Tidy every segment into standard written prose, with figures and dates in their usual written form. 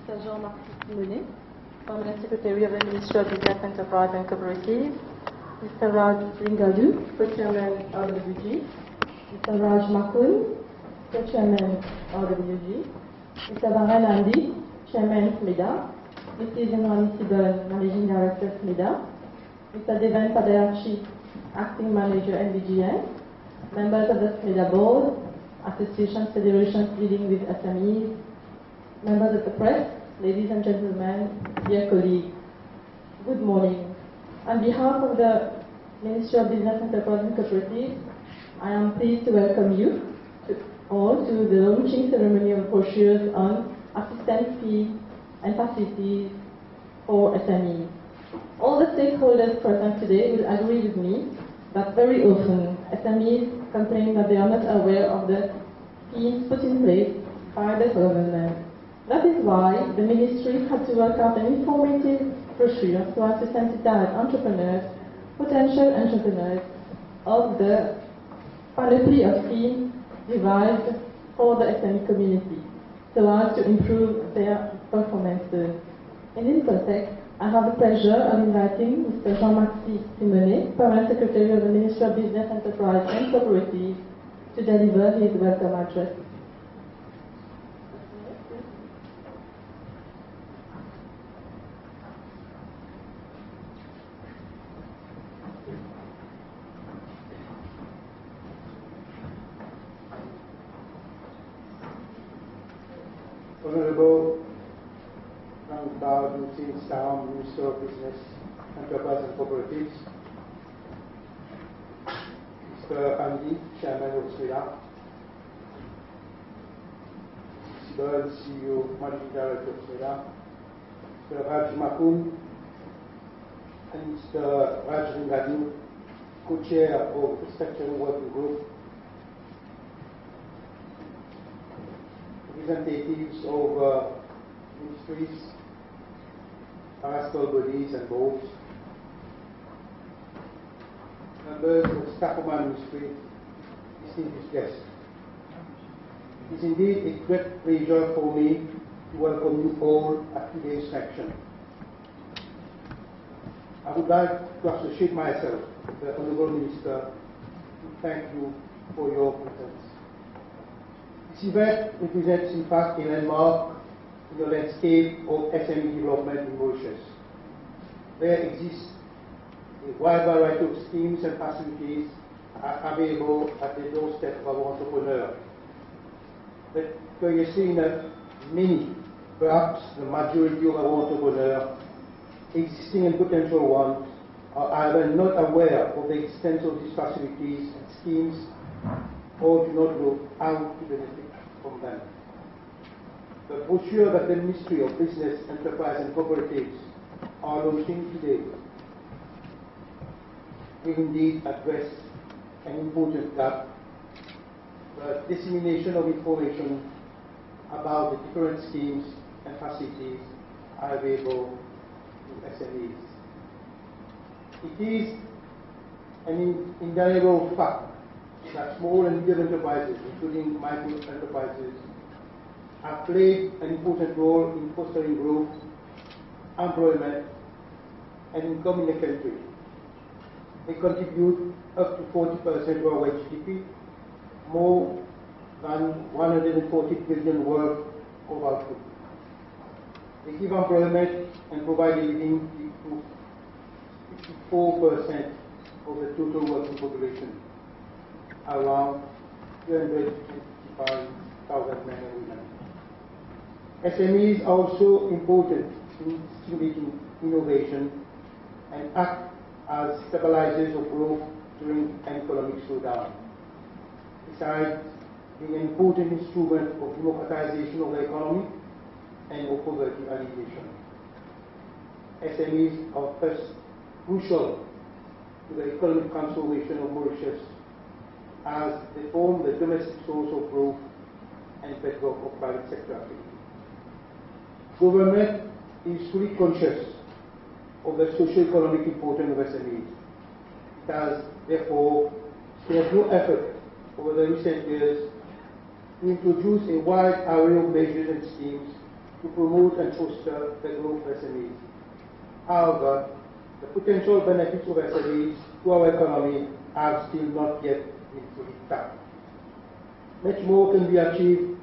Mr. Jean-Marc Simonet, Permanent Secretary of the Ministry of Business, Enterprise and Cooperatives, Mr. Raj Ringadu, Co-Chairman RWG, Mr. Raj Makun, Co-Chairman RWG, Mr. Varan Andy, Chairman FMEDA, Mrs. Enrani Sibel, Managing Director FMEDA, Mr. Devan Padayachi, Acting Manager NBGN, members of the FMEDA Board, associations, federations dealing with SMEs, members of the press, ladies and gentlemen, dear colleagues, good morning. On behalf of the Ministry of Business, Enterprise and Cooperatives, I am pleased to welcome you all to the launching ceremony of brochures on assistance fees and facilities for SMEs. All the stakeholders present today will agree with me that very often SMEs complain that they are not aware of the schemes put in place by the government. That is why the Ministry had to work out an informative brochure so as to sensitize entrepreneurs, potential entrepreneurs, of the panoply of schemes devised for the SME community so as to improve their performances. In this context, I have the pleasure of inviting Mr. Jean-Marc Simonet, Permanent Secretary of the Ministry of Business, Enterprise and Cooperatives, to deliver his welcome address. Honorable Lancement, Minister of Business, Enterprise and Cooperatives, Mr. Andy, Chairman of SMEDA, Mr. CEO, Managing Director of SMEDA, Mr. Raj Makun, and Mr. Raj Ringadu, Co-Chair of the Restructuring Working Group, representatives of ministries, parastatal bodies and boards, members of staff of my ministry, distinguished guests. It is indeed a great pleasure for me to welcome you all at today's section. I would like to associate myself with the Honourable Minister to thank you for your presence. This event represents, in fact, a landmark in the landscape of SME development in Mauritius. There exists a wide variety of schemes and facilities available at the doorstep of our entrepreneurs. But curiously enough, many, perhaps the majority of our entrepreneurs, existing and potential ones, are either not aware of the existence of these facilities and schemes or do not know how to benefit from them. The brochure that the Ministry of Business, Enterprise and Cooperatives are launching today will indeed address an important gap, the dissemination of information about the different schemes and facilities are available to SMEs. It is an indeniable fact that small and medium enterprises, including micro enterprises, have played an important role in fostering growth, employment, and income in the country. They contribute up to 40% to our GDP, more than 140 billion worth of output. They give employment and provide a living to 54% of the total working population, around 355,000 men and women. SMEs are also important in stimulating innovation and act as stabilizers of growth during an economic slowdown. Besides being an important instrument of democratization of the economy and of poverty alleviation. SMEs are thus crucial to the economic transformation of Mauritius as they form the domestic source of growth and bedrock of private sector activity. Government is fully conscious of the socio-economic importance of SMEs. It has therefore spared no effort over the recent years to introduce a wide array of measures and schemes to promote and foster the growth of SMEs. However, the potential benefits of SMEs to our economy have still not yet been fully tapped. Much more can be achieved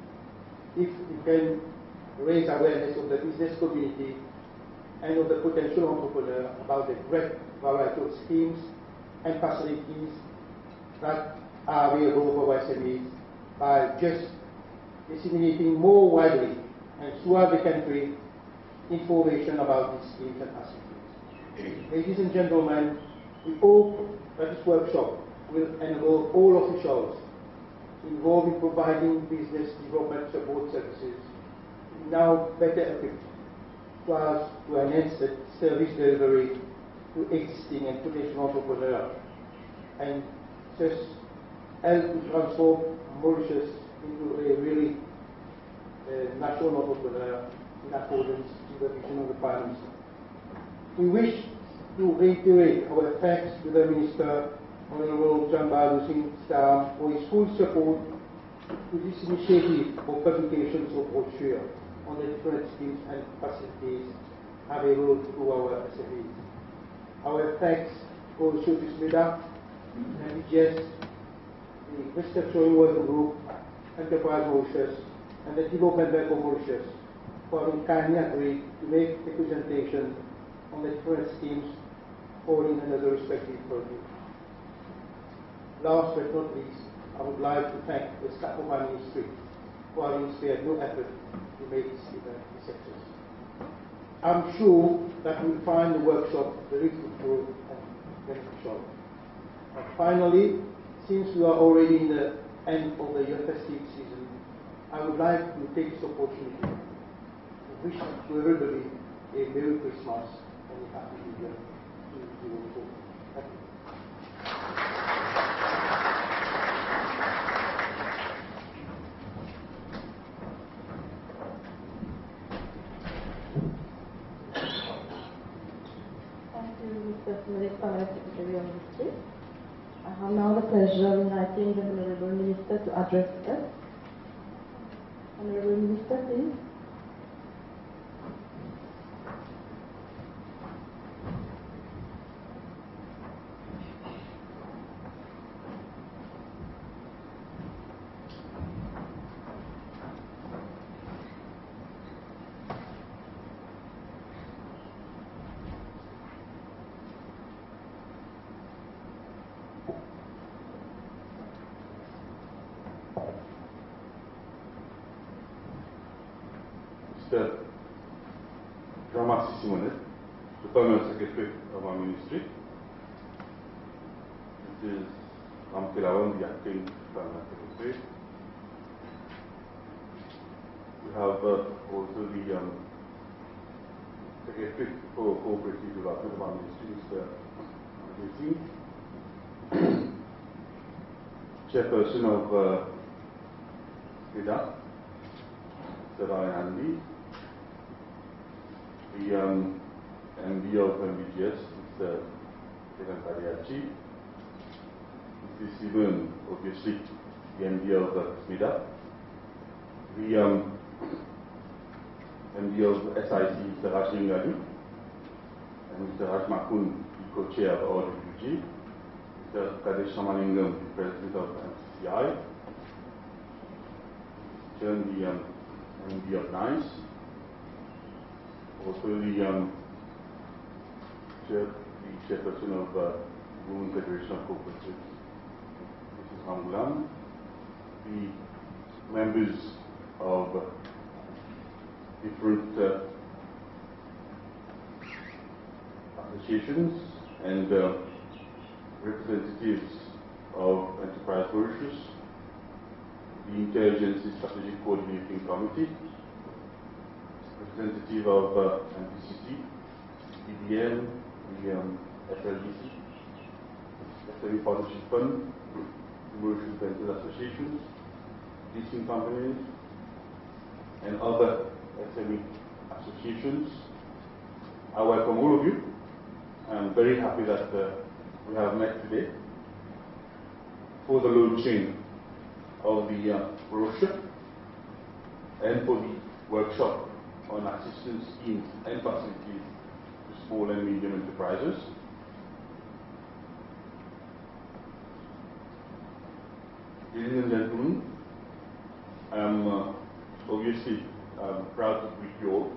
if we can raise awareness of the business community and of the potential entrepreneur about the great variety of schemes and facilities that are available for SMEs by just disseminating more widely and throughout the country information about these schemes and facilities. Ladies and gentlemen, we hope that this workshop will enable all officials involved in providing business development support services to be now better equipped to enhance the service delivery to existing and potential entrepreneurs and thus help to transform Mauritius into a really national entrepreneur in accordance with the vision of the Prime Minister. We wish to reiterate our thanks to the Minister, Honourable Jamba Singh Stam, for his full support to this initiative for publications of brochures on the different schemes and facilities available to our SMEs. Our thanks also to SMEDA, MBGS, the Restructuring Working Group, Enterprise Mauritius, and the Development Bank of Mauritius for having kindly agreed to make a presentation on the different schemes falling under the respective purview. Last but not least, I would like to thank the staff of my ministry for having spared no effort to make this event a success. I'm sure that we'll find the workshop very fruitful and beneficial. And finally, since we are already in the end of the year festive season, I would like to take this opportunity to wish to everybody a Merry Christmas and a Happy New Year to you all. Thank you. Mr. Smith, Permanent Secretary of Ministry. I have now the pleasure of inviting the Honourable Minister to address us. Honourable Minister, please. Mr. Ramat Simonet, the Permanent Secretary of our Ministry. This is Ram Kilawan, the Acting Permanent Secretary. We have also the Secretary for Cooperative Development of our Ministry, Mr. Singh, Chairperson of SMEDA, Mr. Ryan Andy, the MD of MBGS, Mr. Kenan Pariachi, Mr. Sivan, obviously, the MD of SMEDA, the MD of SIC, Mr. Rajin Gadu, and Mr. Raj Makun, the co-chair of OWG, Mr. Kadesh Ramalingam, the president of MCCI, the MD of NICE, also the chairperson of Women Federation of Cooperatives, Mrs. Hamgulam, the members of different associations and representatives of Enterprise Brochures, the Intelligence and Strategic Coordinating Committee, representative of MPCC, EBM, the SLGC, SME Partnership Fund, Commercial Venture Associations, leasing companies, and other SME associations. I welcome all of you. I'm very happy that we have met today for the launching of the brochure and for the workshop on assistance schemes and facilities to small and medium enterprises. Ladies and gentlemen, I am obviously proud to greet you all,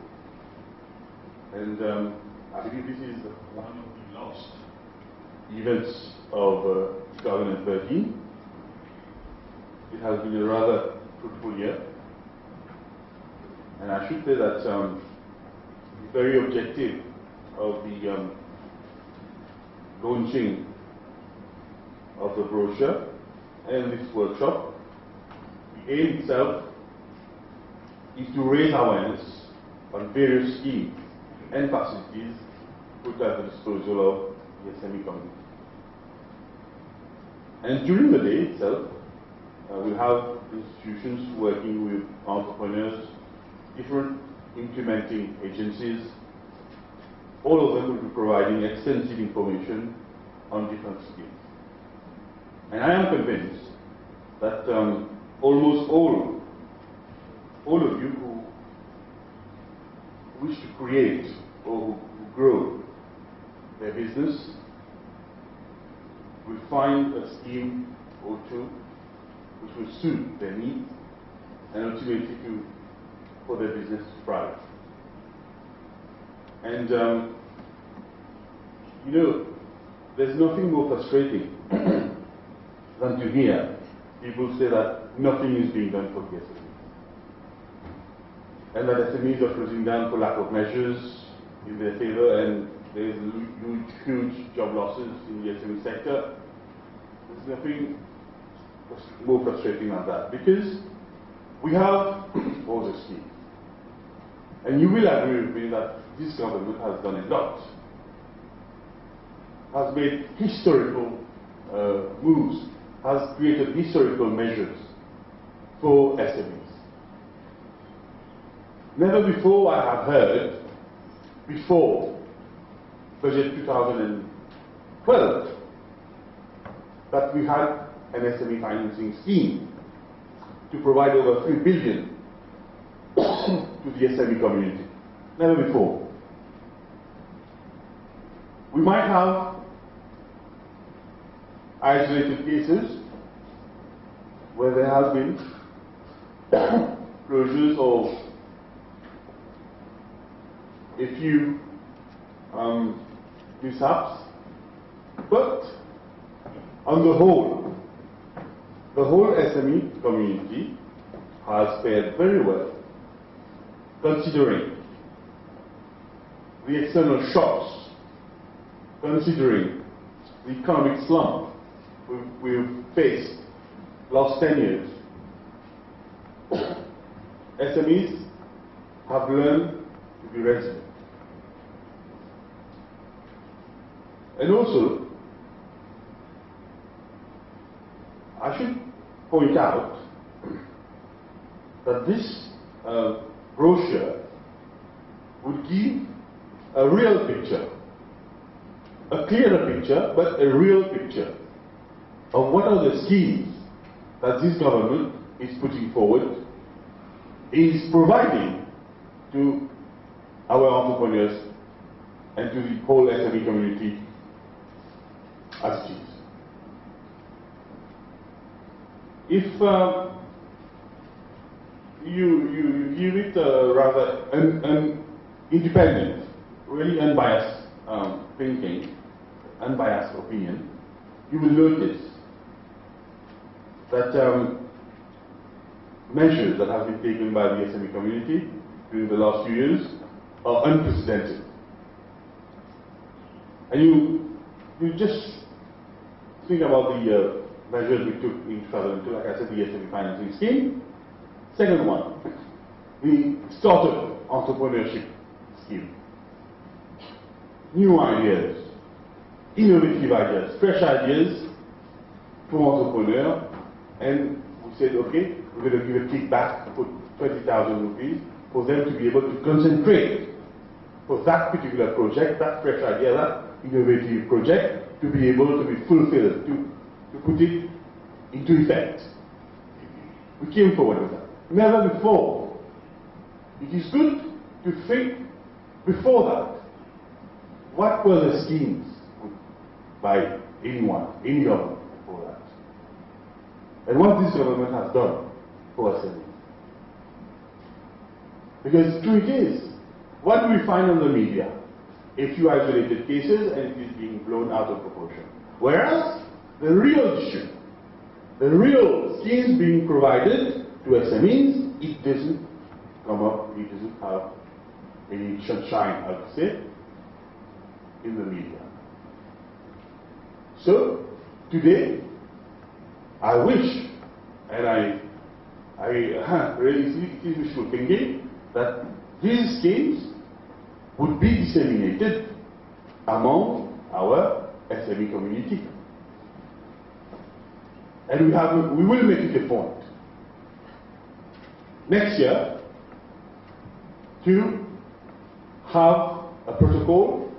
and I believe this is one of the last events of 2013. It has been a rather fruitful year, and I should say that the very objective of the launching of the brochure and this workshop, the aim itself is to raise awareness on various schemes and facilities put at the disposal of the SME community. And during the day itself, we have institutions working with entrepreneurs, different implementing agencies. All of them will be providing extensive information on different schemes. And I am convinced that almost all of you who wish to create or who grow their business will find a scheme or two which will suit their needs and ultimately for their business to thrive. And you know, there's nothing more frustrating than to hear people say that nothing is being done for the SMEs, and that SMEs are closing down for lack of measures in their favor, and there is huge job losses in the SME sector. There's nothing more frustrating than that, because we have all the schemes, and you will agree with me that this government has done a lot, has made historical moves, has created historical measures for SMEs. Never before I have heard, before budget 2012, that we had an SME financing scheme to provide over 3 billion to the SME community. Never before. We might have isolated cases where there have been closures or a few mishaps, but on the whole SME community has fared very well, considering the external shocks, considering the economic slump we've faced last 10 years. SMEs have learned to be resilient. And also, I should point out that this brochure would give a real picture, a clearer picture, but a real picture of what are the schemes that this government is putting forward, is providing to our entrepreneurs and to the whole SME community as it is. If you give it a rather an independent, really unbiased thinking, unbiased opinion, you will notice that measures that have been taken by the SME community during the last few years are unprecedented. And you just think about the measures we took in 2002, like I said, the SME financing scheme. Second one, the startup entrepreneurship scheme. New ideas, innovative ideas, fresh ideas for entrepreneurs, and we said, okay, we're going to give a kickback for 20,000 rupees for them to be able to concentrate for that particular project, that fresh idea, that innovative project, to be able to be fulfilled, to put it into effect. We came forward with that. Never before. It is good to think before that, what were the schemes by anyone, any government before that? And what this government has done for SMEs. Because true it is, what do we find on the media? A few isolated cases and it is being blown out of proportion. Whereas the real issue, the real schemes being provided to SMEs, it doesn't come up, it doesn't have any sunshine, I would say, in the media. So, today, I wish, and I really see it is wishful thinking, that these schemes would be disseminated among our SME community. And we will make it a point next year to have a protocol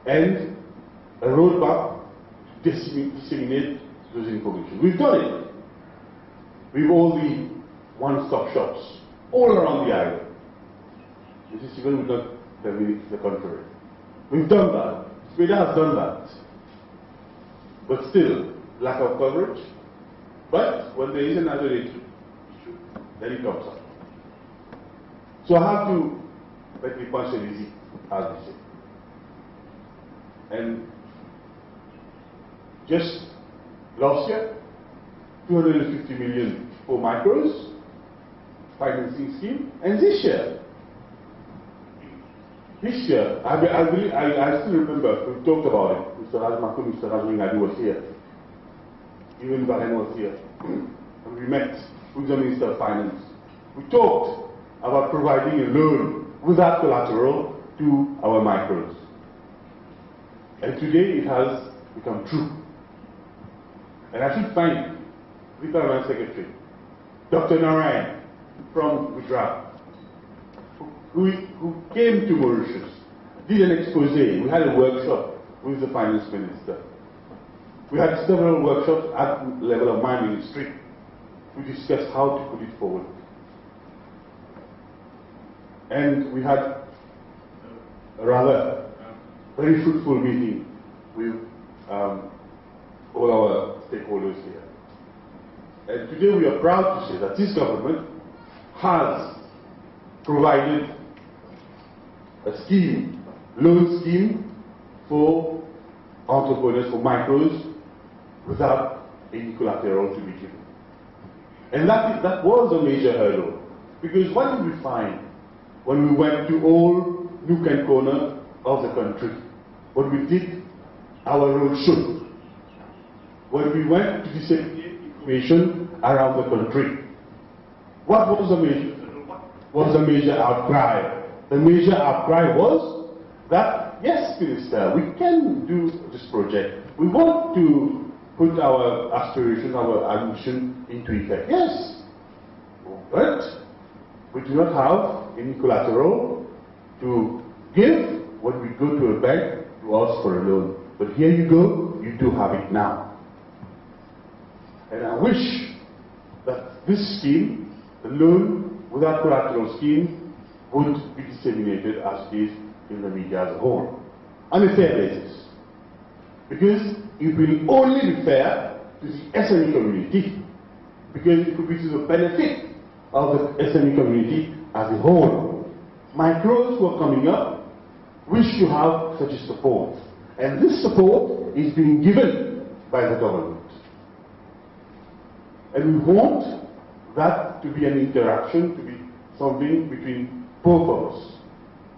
and a roadmap to disseminate those information. We've done it with all the one-stop shops all around the island. Mrs. Sigal would not tell me the contrary. We've done that. Sweden has done that. But still, lack of coverage. But when there is an isolated issue, then it comes up. So I have to make the punch easy, as we say. And just last year, 250 million for micros, financing scheme, and this year, I still remember, we talked about it, Mr. Rajmakun, Mr. Rajmingadi was here, even Baren was here, and we met with the Minister of Finance. We talked about providing a loan without collateral to our micros. And today it has become true. And I should thank the Parliament Secretary, Dr. Narayan from Gujarat, who came to Mauritius, did an expose. We had a workshop with the Finance Minister. We had several workshops at the level of my ministry to discuss how to put it forward. And we had a rather very fruitful meeting with all our stakeholders here. And today we are proud to say that this government has provided a scheme, loan scheme for entrepreneurs, for micros, without any collateral to be given. And that was a major hurdle. Because what did we find when we went to all nook and corner of the country? When we did our roadshow, when we went to disseminate information around the country, what was the major outcry? The major outcry was that, yes, Minister, we can do this project. We want to put our aspiration, our ambition into effect. Yes, but we do not have any collateral to give when we go to a bank to ask for a loan. But here you go, you do have it now. And I wish that this scheme, the loan without collateral scheme, would be disseminated as is in the media as a whole, on a fair basis. Because it will only be fair to the SME community, because it could be to the benefit of the SME community as a whole. Micros who are coming up wish to have such a support, and this support is being given by the government. And we want that to be an interaction, to be something between both of us.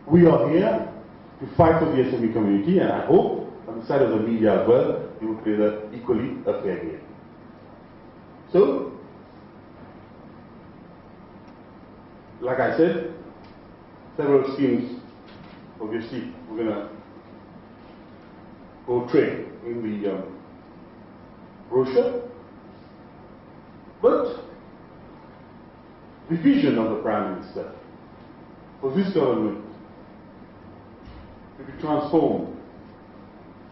We are here to fight for the SME community, and I hope on the side of the media as well, you will play that equally a fair game. So, like I said, several schemes, obviously, we're going to portray in the brochure. But the vision of the Prime Minister for this government to be transformed,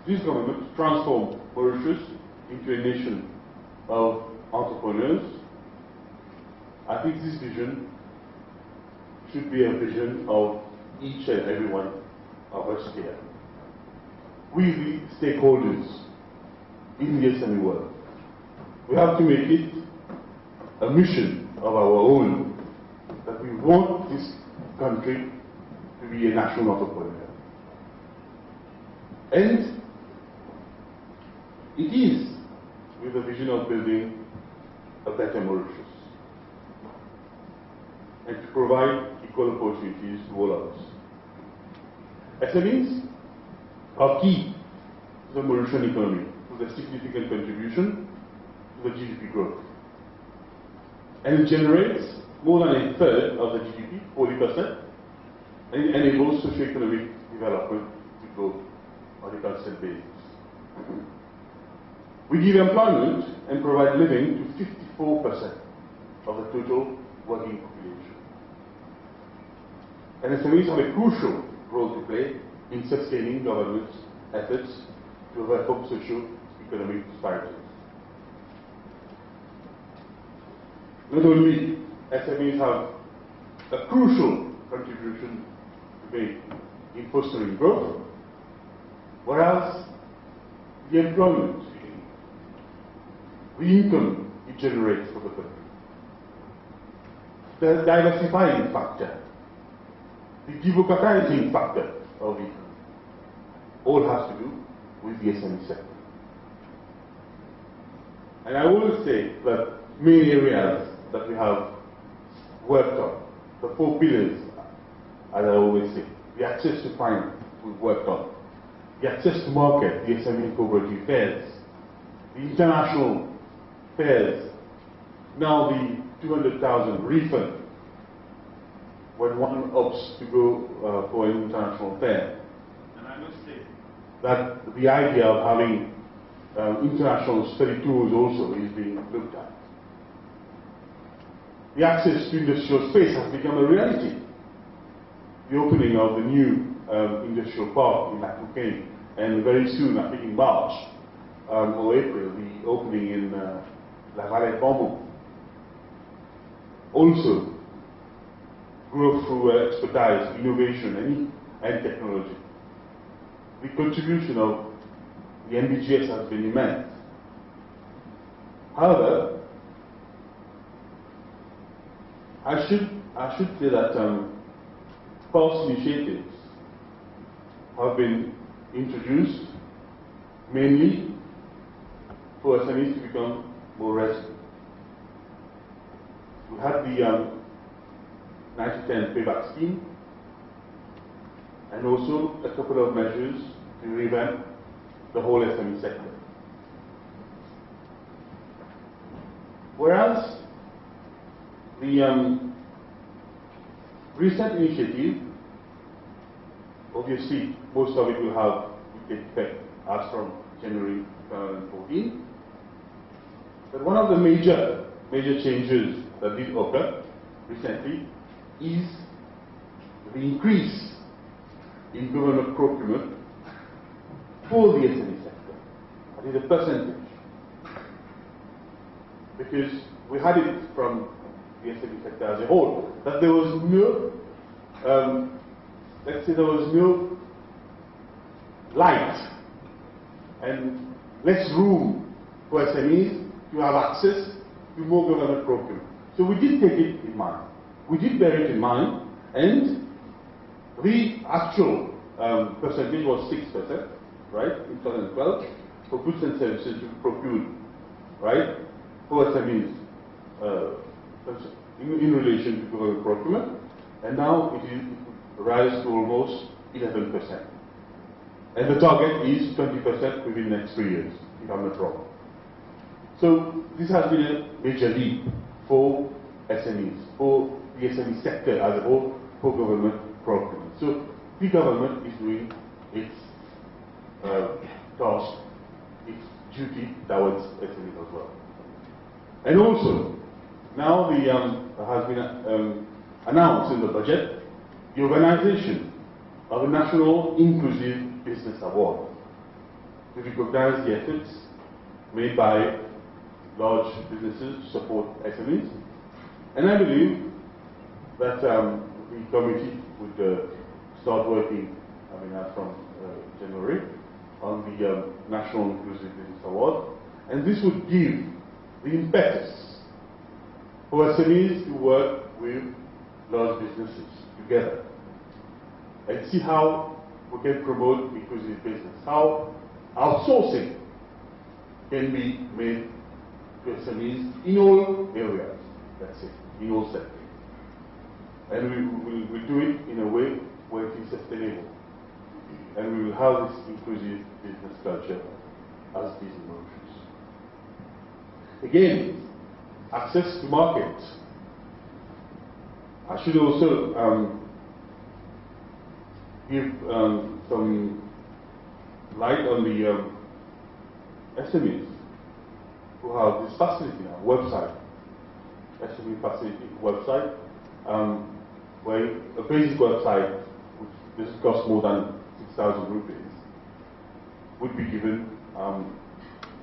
this government to transform Mauritius into a nation of entrepreneurs, I think this vision should be a vision of each and every one of us here. We, the stakeholders in the SME world, we have to make it a mission of our own that we want this country to be a national entrepreneur. And it is with the vision of building a better Mauritius and to provide equal opportunities to all of us. SMEs are key to the Mauritian economy, to the significant contribution to the GDP growth. And it generates more than a third of the GDP, 40%, and it enables socio-economic development to grow on a constant basis. We give employment and provide living to 54% of the total working population. And SMEs have a crucial role to play in sustaining government's efforts to overcome socio-economic disparities. Not only SMEs have a crucial contribution to make in fostering growth, whereas the employment, the income it generates for the country, the diversifying factor, the democratizing factor of the economy, all has to do with the SME sector. And I will say that main areas that we have worked on, the 4 pillars, as I always say, the access to finance we've worked on, the access to market, the SME cooperative fairs, the international fairs, now the 200,000 refund when one opts to go for an international fair. And I must say that the idea of having international study tours also is being looked at. The access to industrial space has become a reality. The opening of the new industrial park in Lancement, and very soon, I think in March or April, the opening in La Vallée. Also, growth through expertise, innovation, and technology. The contribution of the MBGS has been immense. However, I should say that past initiatives have been introduced mainly for SMEs to become more resilient. We had the 90/10 payback scheme, and also a couple of measures to revamp the whole SME sector. Whereas the recent initiative, obviously most of it will take effect as from January 2014. But one of the major changes that did occur recently is the increase in government procurement for the SME sector. That is a percentage. Because we had it from the SME sector as a whole, that there was no, let's say there was no light and less room for SMEs to have access to more government procurement. So we did take it in mind. We did bear it in mind, and the actual percentage was 6%, right, in 2012, for goods and services procured, right, for SMEs in relation to government procurement, and now it will rise to almost 11%. And the target is 20% within the next 3 years, if I'm not wrong. So this has been a major leap for SMEs, for the SME sector as a whole, for government procurement. So the government is doing its task, its duty towards SMEs as well. And also, now has been announced in the budget the organization of a National Inclusive Business Award to recognize the efforts made by large businesses to support SMEs. And I believe that the committee would start working, as from January, on the National Inclusive Business Award. And this would give the impetus for SMEs to work with large businesses together and see how we can promote inclusive business, how outsourcing can be made to SMEs in all areas, that's it, in all sectors. And we will do it in a way where it is sustainable. And we will have this inclusive business culture as these emotions. Again, access to market. I should also give some light on the SMEs who have this facility now, website, SME facility website, where a basic website, which doesn't cost more than 6,000 rupees, would be given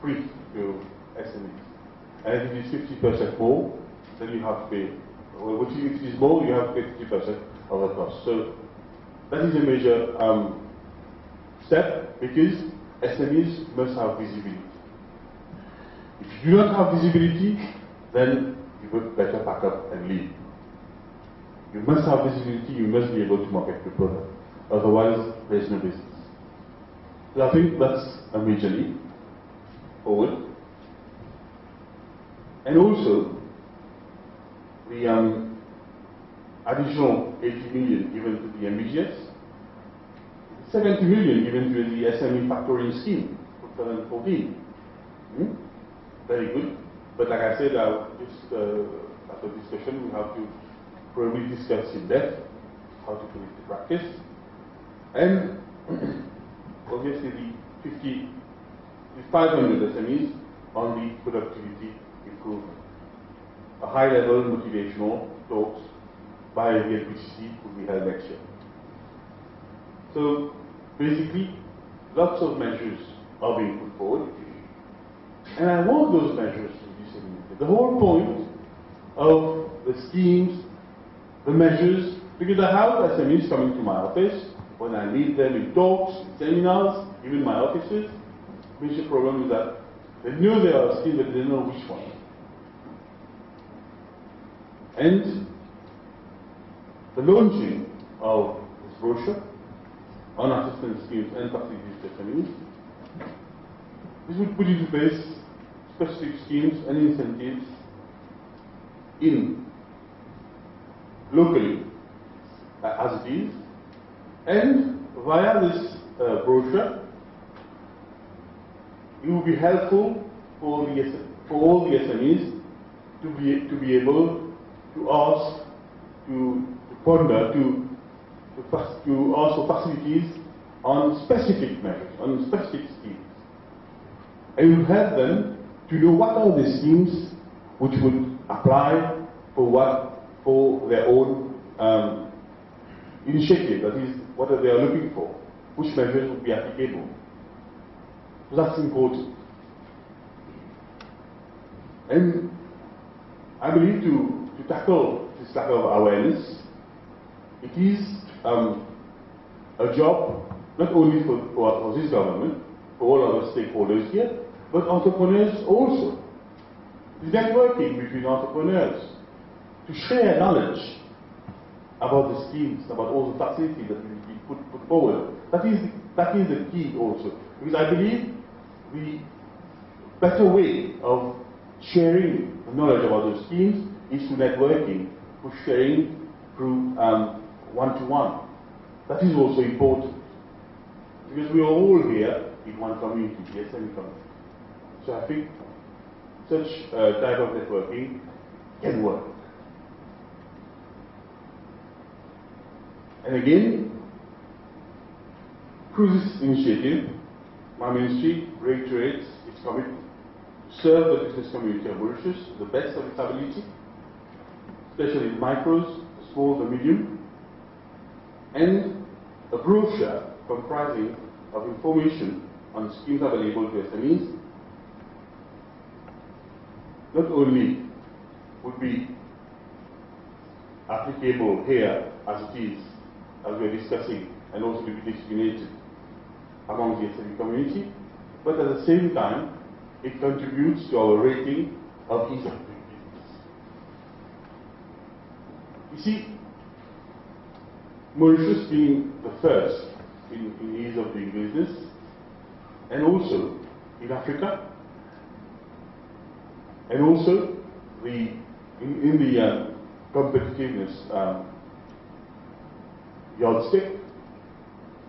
free to SMEs. And if it is 50% more, then you have to pay. Well, if it is more, you have to pay 50% of the cost. So that is a major step, because SMEs must have visibility. If you do not have visibility, then you would better pack up and leave. You must have visibility, you must be able to market your product. Otherwise, there is no business. So I think that's a major leap forward. And also, the additional 80 million given to the MBGS, 70 million given to the SME factoring scheme for 2014. Very good. But like I said, just after discussion, we have to probably discuss in depth how to put it to practice. And obviously the 500 SMEs on the productivity improvement. A high-level motivational talks by the LPCC will be held next year. So basically, lots of measures are being put forward. And I want those measures to be implemented. The whole point of the schemes, the measures, because I have SMEs coming to my office when I meet them in talks, in seminars, even my offices. The major problem is that they know there are schemes, but they don't know which one. And the launching of this brochure on assistance schemes and facilities to SMEs, this would put into place specific schemes and incentives in locally as it is, and via this brochure, it will be helpful for all the SMEs to be able to ask, to ponder, to ask for facilities on specific measures, on specific schemes. And it will help them to know what are the schemes which would apply for their own initiative, that is, what they are looking for, which measures would be applicable. So that's important. And I believe to tackle this lack of awareness, it is a job not only for this government, for all other stakeholders here, but entrepreneurs also. The networking between entrepreneurs to share knowledge about the schemes, about all the facilities that will be put forward. That is the key also. Because I believe the better way of sharing the knowledge about those schemes is through networking, through sharing through one-to-one. That is also important. Because we are all here in one community, the SME community. So I think such type of networking can work. And again, through this initiative, my ministry reiterates its commitment to serve the business community of Mauritius to the best of its ability, especially the micros, the small, the medium, and a brochure comprising of information on schemes available to SMEs not only would be applicable here as it is as we're discussing, and also to be disseminated among the SME community, but at the same time, it contributes to our rating of ease of doing business. You see, Mauritius being the first in ease of doing business, and also in Africa, and also in the competitiveness yardstick,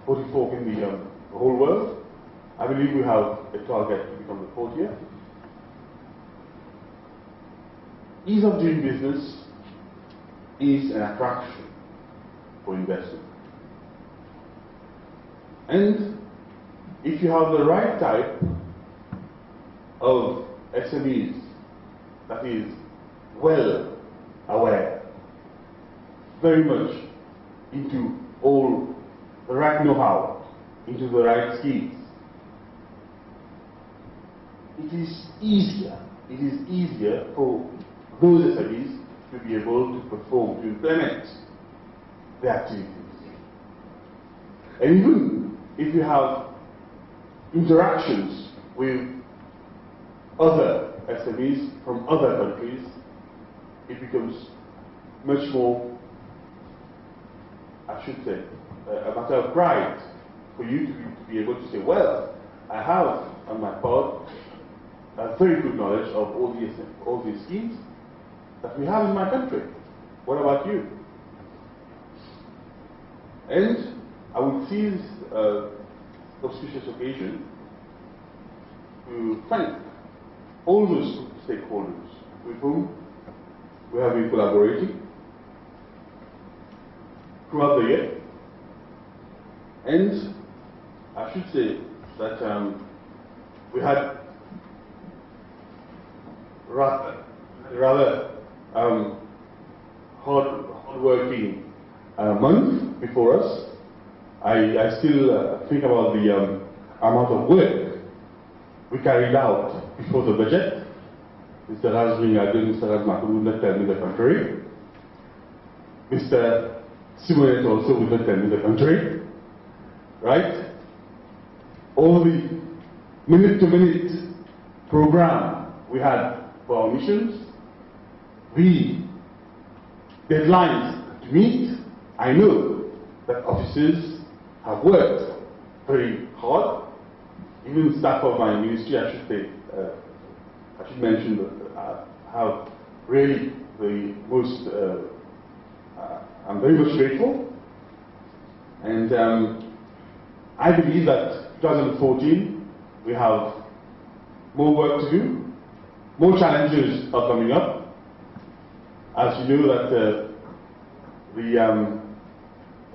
44th in the whole world. I believe we have a target to become the 40th. Ease of doing business is an attraction for investment. And if you have the right type of SMEs that is well aware, very much into all the right know-how, into the right skills, it is easier for those SMEs to be able to perform, to implement the activities. And even if you have interactions with other SMEs from other countries, it becomes much more, I should say, a matter of pride for you to be able to say, well, I have on my part a very good knowledge of all these schemes that we have in my country. What about you? And I would seize auspicious occasion to thank all those stakeholders with whom we have been collaborating throughout the year. And I should say that we had rather hard-working month before us. I still think about the amount of work we carried out before the budget. Mr. Rajbringadu, Mr. Rajmakul would not tell me the contrary. Mr. Simonet also would not tell me the contrary. Right? All the minute-to-minute program we had for our missions, the deadlines to meet, I know that officers have worked very hard. Even staff of my ministry, I should say, I should mention that have really the most, I'm very much grateful. And I believe that 2014, we have more work to do. More challenges are coming up. As you know that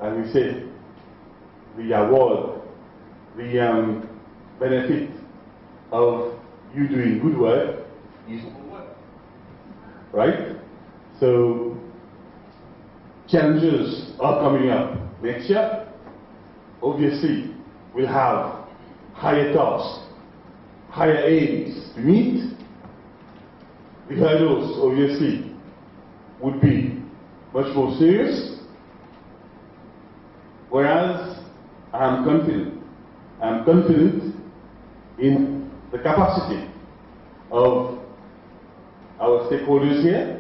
as we said, the award, the benefit of you doing good work is more work, right? So challenges are coming up next year. Obviously, we'll have higher tasks, higher aims to meet. The hurdles, obviously, would be much more serious. Whereas I'm confident in the capacity of our stakeholders here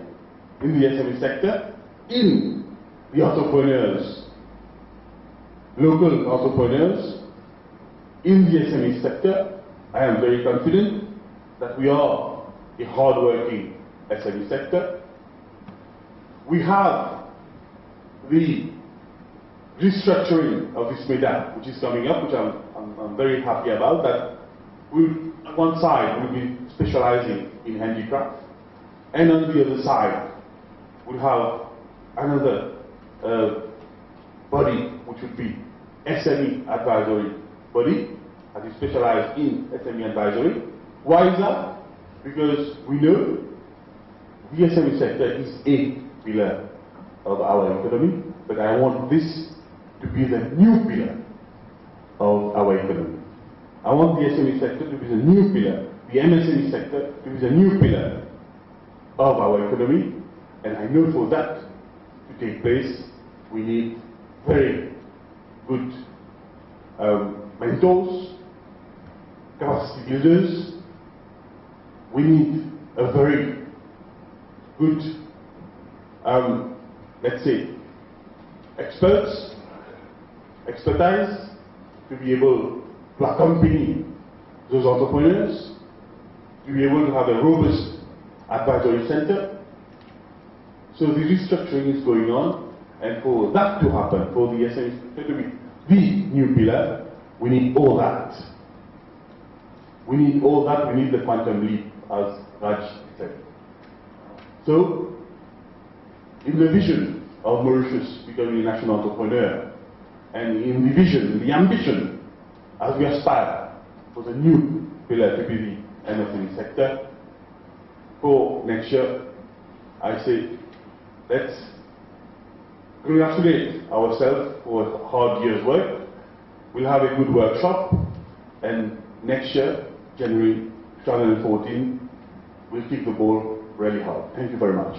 in the SME sector, in the entrepreneurs, local entrepreneurs, in the SME sector. I am very confident that we are a hard-working SME sector. We have the restructuring of this MEDA, which is coming up, which I'm very happy about, that on one side we'll be specializing in handicraft, and on the other side we'll have another body which would be SME advisory body, that is specialized in SME advisory. Why is that? Because we know the SME sector is a pillar of our economy, but I want this to be the new pillar of our economy. I want the SME sector to be the new pillar, the MSME sector to be the new pillar of our economy, and I know for that to take place, we need very good mentors, capacity builders. We need a very good, let's say, expertise to be able to accompany those entrepreneurs, to be able to have a robust advisory center. So the restructuring is going on, and for that to happen, for the SME to be the new pillar, we need all that. We need all that, we need the quantum leap, as Raj said. So, in the vision of Mauritius becoming a national entrepreneur, and in the vision, in the ambition, as we aspire for the new pillar to be the MSME sector, for next year, I say, let's congratulate ourselves for a hard year's work. We'll have a good workshop, and next year, January 2014, we'll kick the ball really hard. Thank you very much.